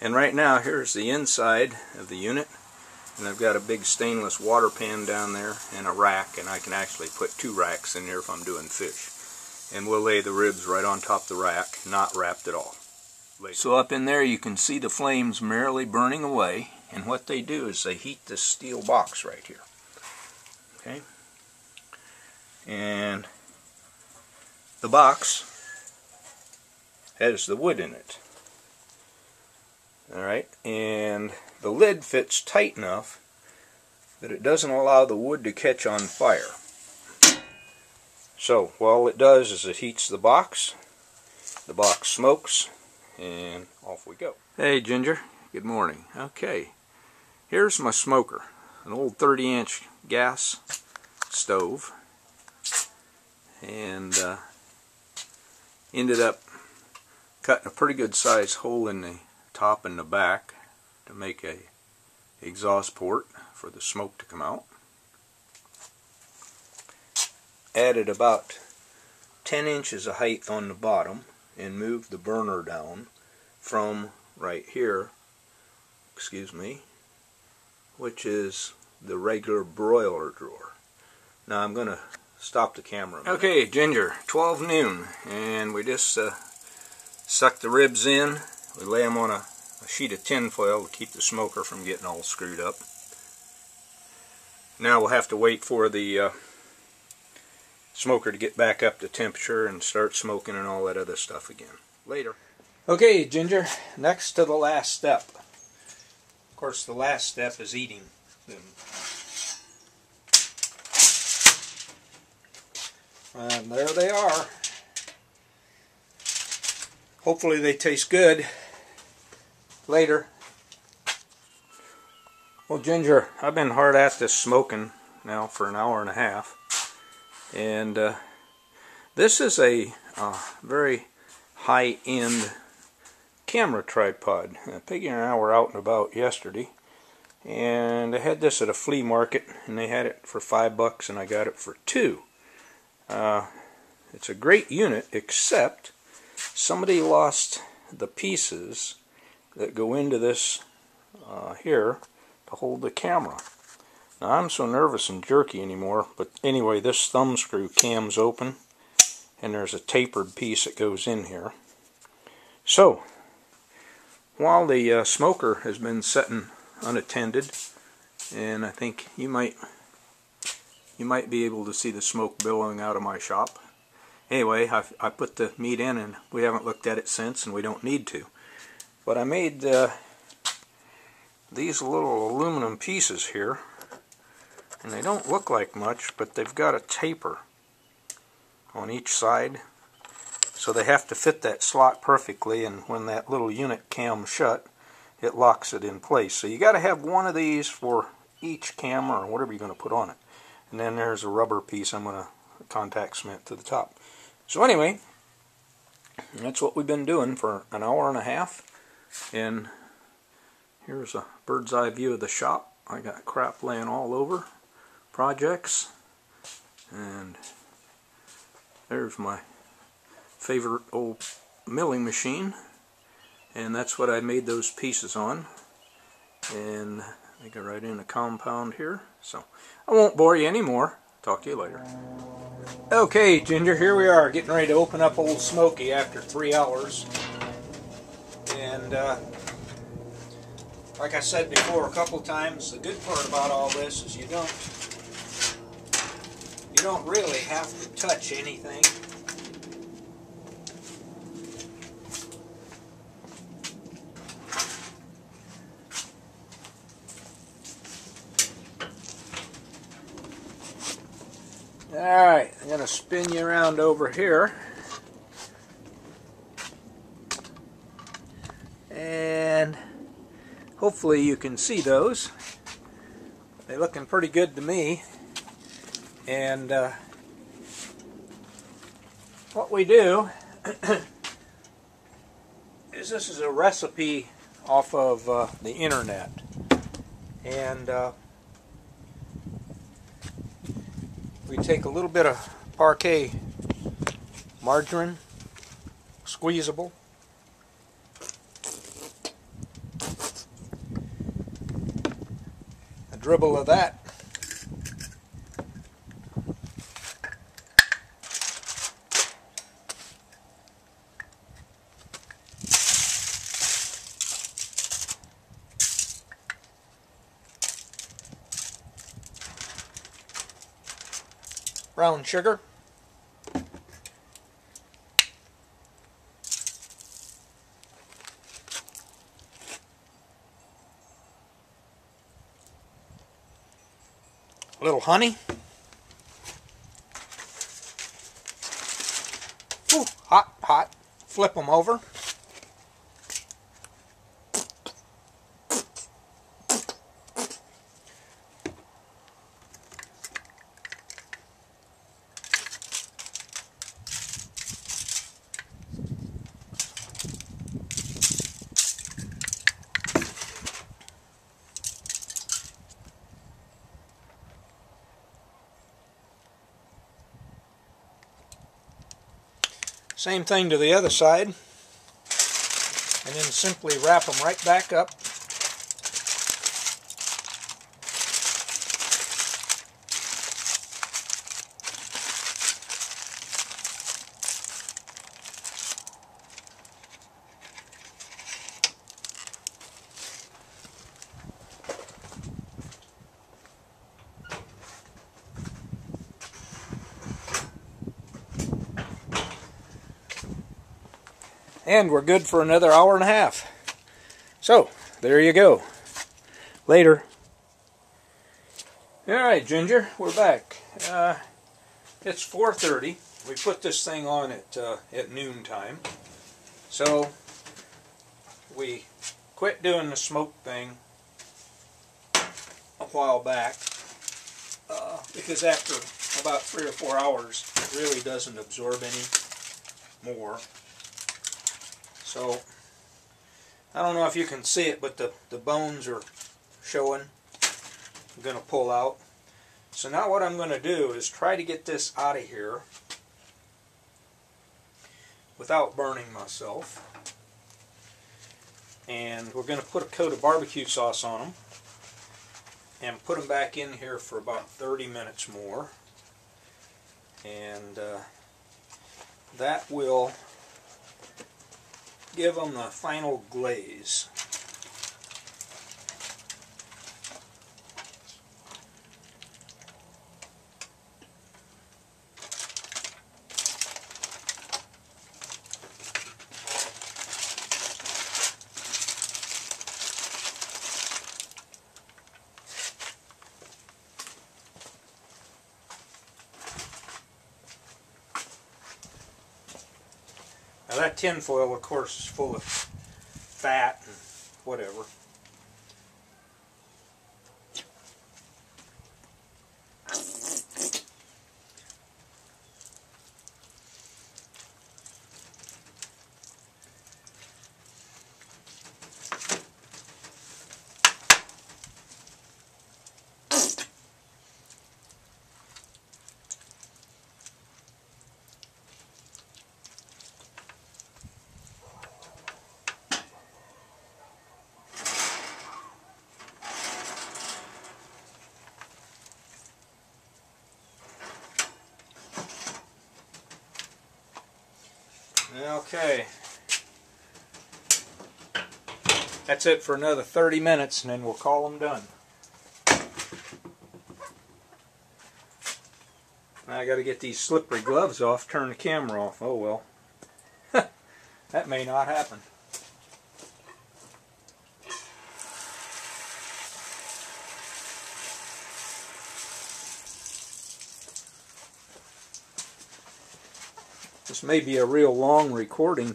And right now, here's the inside of the unit. And I've got a big stainless water pan down there and a rack, and I can actually put 2 racks in here if I'm doing fish. And we'll lay the ribs right on top of the rack, not wrapped at all. So up in there you can see the flames merrily burning away, and what they do is they heat this steel box right here. Okay? And the box has the wood in it. Alright, and the lid fits tight enough that it doesn't allow the wood to catch on fire. So, all it does is it heats the box smokes, and off we go. Hey Ginger, good morning. Okay, here's my smoker, an old 30-inch gas stove, and ended up cutting a pretty good sized hole in the top and the back to make a exhaust port for the smoke to come out. Added about 10 inches of height on the bottom and moved the burner down from right here, which is the regular broiler drawer. Now I'm going to stop the camera. Okay, Ginger, 12 noon, and we just suck the ribs in. We lay them on a sheet of tin foil to keep the smoker from getting all screwed up. Now we'll have to wait for the smoker to get back up to temperature and start smoking and all that other stuff again. Later. Okay, Ginger, next to the last step. Of course, the last step is eating them. And there they are. Hopefully they taste good. Later. Well, Ginger, I've been hard at this smoking now for an hour and a half. And this is a very high-end camera tripod. Peggy and I were out and about yesterday, and I had this at a flea market, and they had it for $5 and I got it for $2. It's a great unit, except somebody lost the pieces that go into this here to hold the camera. Now I'm so nervous and jerky anymore, but anyway, this thumb screw cam's open and there's a tapered piece that goes in here. So while the smoker has been sitting unattended, and I think you might be able to see the smoke billowing out of my shop. Anyway, I put the meat in and we haven't looked at it since, and we don't need to. But I made these little aluminum pieces here, and they don't look like much, but they've got a taper on each side, so they have to fit that slot perfectly, and when that little unit cams shut, it locks it in place. So you got to have one of these for each camera or whatever you're going to put on it. And then there's a rubber piece I'm going to contact cement to the top. So anyway, that's what we've been doing for an hour and a half. And here's a bird's eye view of the shop. I got crap laying all over, projects, and there's my favorite old milling machine, and that's what I made those pieces on. And I got right in a compound here, so I won't bore you anymore. Talk to you later. Okay, Ginger, here we are, getting ready to open up Old Smoky after 3 hours. And like I said before a couple times, the good part about all this is you don't really have to touch anything. Alright, I'm going to spin you around over here. And hopefully you can see those. They're looking pretty good to me. And what we do is, this is a recipe off of the internet. And we take a little bit of Parquet margarine, squeezable, dribble of that. Brown sugar. A little honey. Ooh, hot, hot. Flip them over. Same thing to the other side, and then simply wrap them right back up. And we're good for another hour and a half. So, there you go. Later. Alright, Ginger, we're back. It's 4:30. We put this thing on at noon time. So, we quit doing the smoke thing a while back. Because after about 3 or 4 hours, it really doesn't absorb any more. So, I don't know if you can see it, but the bones are showing. I'm going to pull out. So now what I'm going to do is try to get this out of here without burning myself. And we're going to put a coat of barbecue sauce on them and put them back in here for about 30 minutes more. And that will give them the final glaze. Now that tin foil, of course, is full of fat and whatever. Okay, that's it for another 30 minutes and then we'll call them done. Now I got to get these slippery gloves off, turn the camera off. Oh well, that may not happen. This may be a real long recording.